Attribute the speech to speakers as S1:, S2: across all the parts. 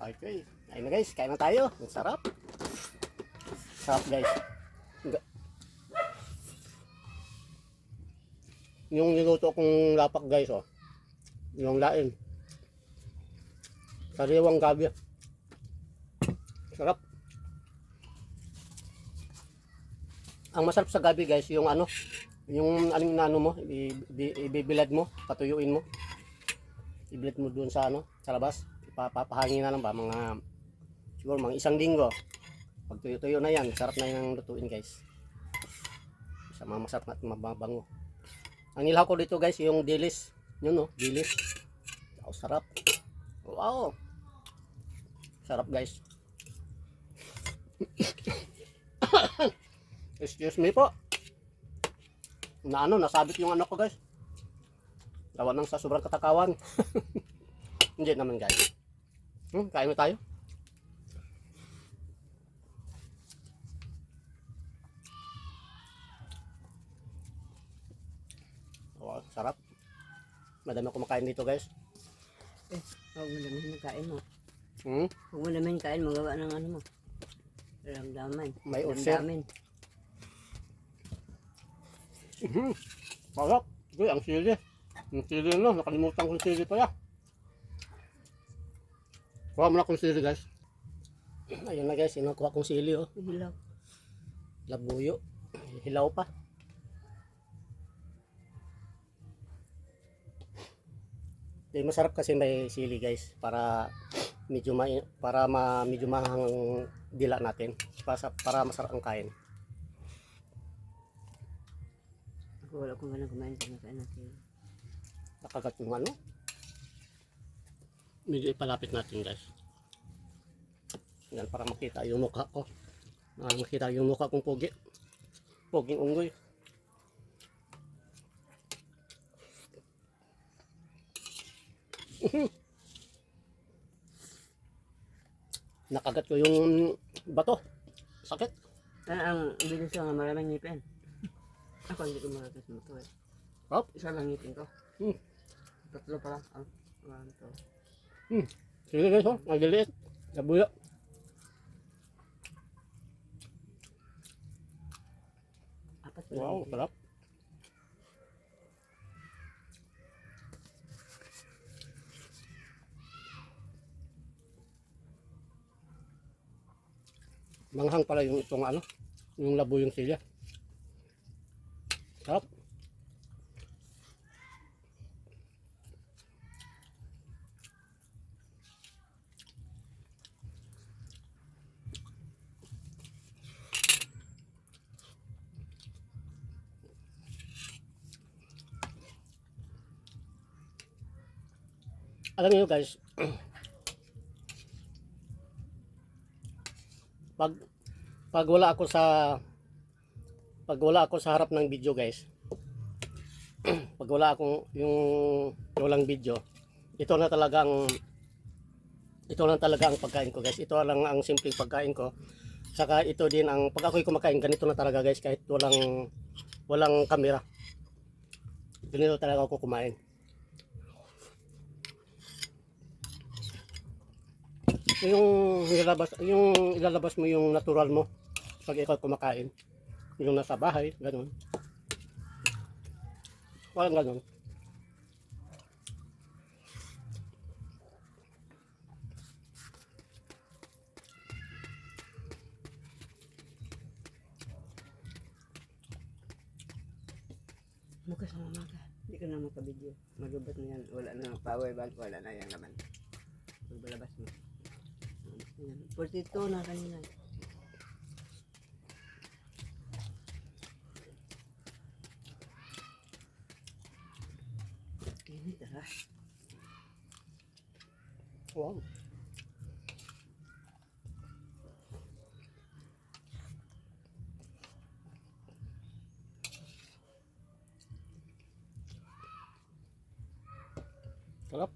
S1: Okay. Ayun na guys, kain na tayo. Ang sarap. Sarap guys. Yung niluto kong lapak guys, oh. Yung lain. Sariwang gabi. Sarap. Ang masarap sa gabi guys, yung ano, yung aling nano mo, ibibilad mo, patuyuin mo. Ibilad mo doon sa ano, sa labas. Ipapahangin na lang ba mga siguro mga isang linggo. Pag tuyo-tuyo na yan, sarap na yung lutuin guys. Sa mga masarap at mababango. Ang nilaw ko dito guys, yung dilis. Yun oh, dilis. Oh, sarap. Wow. Sarap guys. Excuse me po. Na ano, nasabit yung ano ko guys. Gawa nang sa sobrang katakawan. Hindi naman guys. Kain na tayo. Oh, sarap. Madami ako kumakain dito guys.
S2: Huwag mo naman kain mo.
S1: Huwag
S2: mo naman kain, magawa ng ano mo. Ramdaman.
S1: May ulcer. Sarap. Uy, ang sili. Ang sili no, nakalimutan ko yung sili pala. Kuha mo na kong sili guys. Ayun na guys, inakuha kong sili oh.
S2: Hilaw.
S1: Labuyo. Hilaw pa. Masarap kasi may sili guys para medyo medyo mahang dila natin para masarap ang kain.
S2: Ako wala kong ganang kumain sa nakain natin.
S1: Nakagat yung ano. Medyo ipalapit natin guys. Yan para makita yung mukha ko. Makita yung mukha kong pogi. Poging unggoy. Nakagat ko yung bato. Sakit.
S2: Ang bilis ko nga maraming ngipin. Ako hindi ko maragas mo ito eh.
S1: Hop.
S2: Isa lang ngipin ko. Tatlo pa lang. Ang ito.
S1: Sige guys oh. Nagiliit. Labuyo.
S2: Apat pa
S1: Wow,
S2: lang.
S1: sarap. Manghang pala yung itong ano, yung labo yung silya. Sarap. Alam niyo guys, pag wala ako sa harap ng video guys, pag wala akong yung walang video, ito lang talaga ang pagkain ko guys. Ito lang ang simpleng pagkain ko. Saka ito din ang pag ako'y kumakain, ganito na talaga guys, kahit walang kamera. Ganito talaga ako kumain. Yung ilalabas mo yung natural mo pag ikaw kumakain. Yung nasa bahay, ganun. Walang ganun.
S2: Bukas na umaga. Hindi ka na makabidyo. Magubat na yan. Wala na power bank. Wala na yung laman. Magbalabas mo. 42 na kanina. Ini tara.
S1: Wow. Sarap.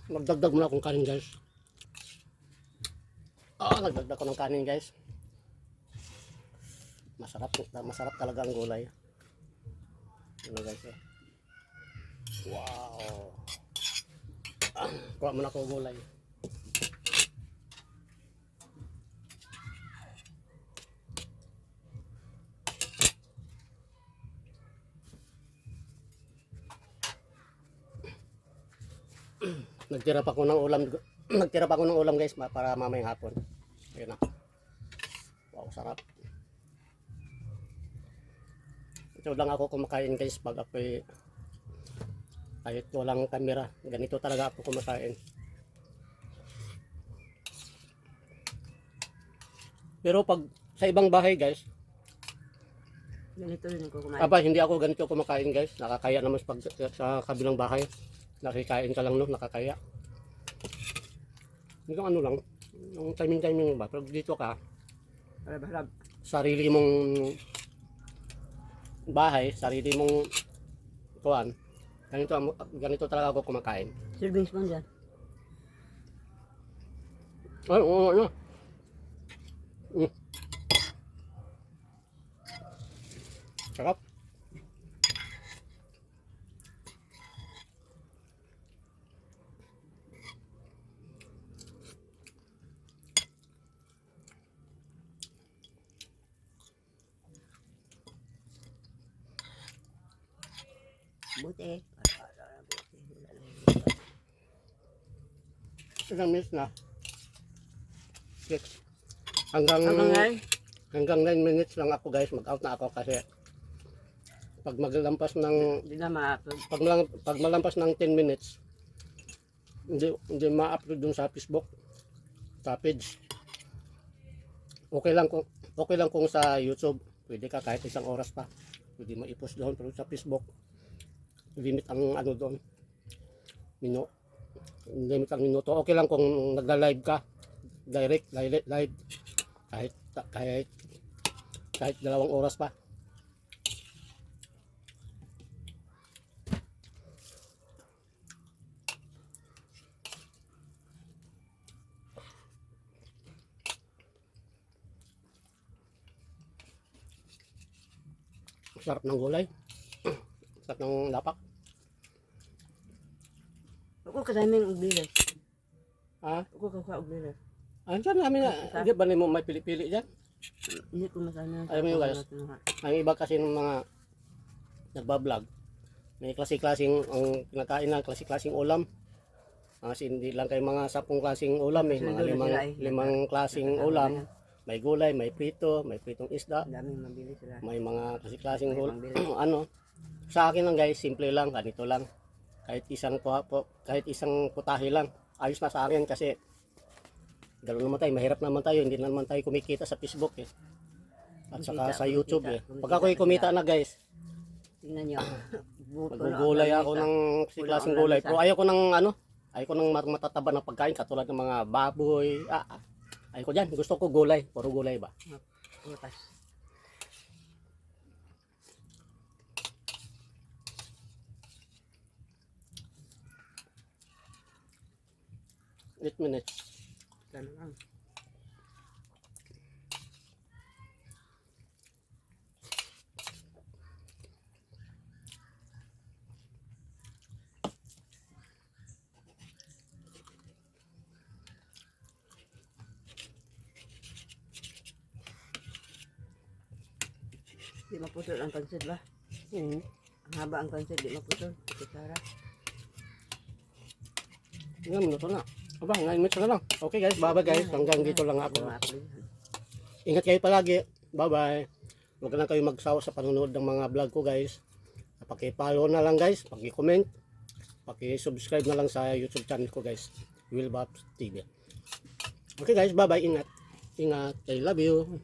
S1: Nagdagdag muna akong kanin guys. Nagdagdag ko ng kanin guys. Masarap talaga ang gulay. Ano guys eh. Wow. Kuha mo na ko gulay. Nagtira pa ko ng ulam. Nagtira pa ko ng ulam guys para mamayang hapon. Ayun na. Wow, sarap. Ito lang ako kumakain guys pag ako'y kahit walang camera. Ganito talaga ako kumakain. Pero pag sa ibang bahay guys,
S2: Ganito rin ako kumain.
S1: aba hindi ako ganito kumakain guys. Nakakaya naman pag sa kabilang bahay. Nakikain ka lang no, nakakaya. Yung ano lang, yung timing ba. Pero dito ka,
S2: Harap-harap.
S1: sarili mong bahay, sarili mong kuhan. Ganito talaga ako kumakain.
S2: Serving spoon dyan.
S1: Ay, oo, ano. Sarap.
S2: Buti.
S1: Ilang minutes na? 6. Hanggang
S2: Hanggang ngayon?
S1: hanggang 9 minutes lang ako guys, mag-out na ako kasi pag maglampas ng
S2: Hindi na ma-upload.
S1: pag malampas ng 10 minutes hindi ma-upload dun sa Facebook sa page. Okay lang kung sa YouTube pwede ka kahit 1 oras pa pwede mo i-post doon, pero sa Facebook limit ang ano doon limit ang minuto. Okay lang kung nagla-live ka direct live kahit 2 oras pa. Sarap ng gulay. Sarap ng lapak.
S2: Ako kadaming uglilas.
S1: Ha?
S2: Ako kakuha uglilas.
S1: Andiyan namin na. Hindi ba mo may pili-pili dyan?
S2: Hindi ko masana.
S1: Alam mo yun, guys? Ang iba kasi ng mga nagbablog, may klase-klaseng ang kinakain na klase-klaseng ulam. Kasi hindi lang kayo mga 10 klaseng ulam eh. Mga limang klaseng ulam. May gulay, may prito, may pritong isda.
S2: Ang daming mabili sila.
S1: May mga klase-klaseng ano. Sa akin lang guys, simple lang, ganito lang. Kahit isang putahe lang. Ayos na sa akin kasi gano'n naman tayo, mahirap naman tayo, hindi naman tayo kumikita sa Facebook eh. At saka sa YouTube eh. Pag ako'y kumita na guys,
S2: Tingnan nyo.
S1: magugulay ako ng klaseng gulay. Pero ayoko ng matataba ng pagkain katulad ng mga baboy. Ayoko dyan, gusto ko gulay, puro gulay ba.
S2: Putas.
S1: 8 minutes.
S2: Ganun lang. Di maputol ang pansit ba? Ang haba ang pansit, di maputol. Kutsara.
S1: Ilang minuto na. Aba, 9 minutes na lang. Okay guys, bye bye guys. Hanggang dito lang ako. Ingat kayo palagi. Bye bye. Huwag na kayo magsawa sa panonood ng mga vlog ko guys. Paki-follow na lang guys. Paki-comment. Paki-subscribe na lang sa YouTube channel ko guys. Will Babs TV. Okay guys, bye bye. Ingat. Ingat. I love you.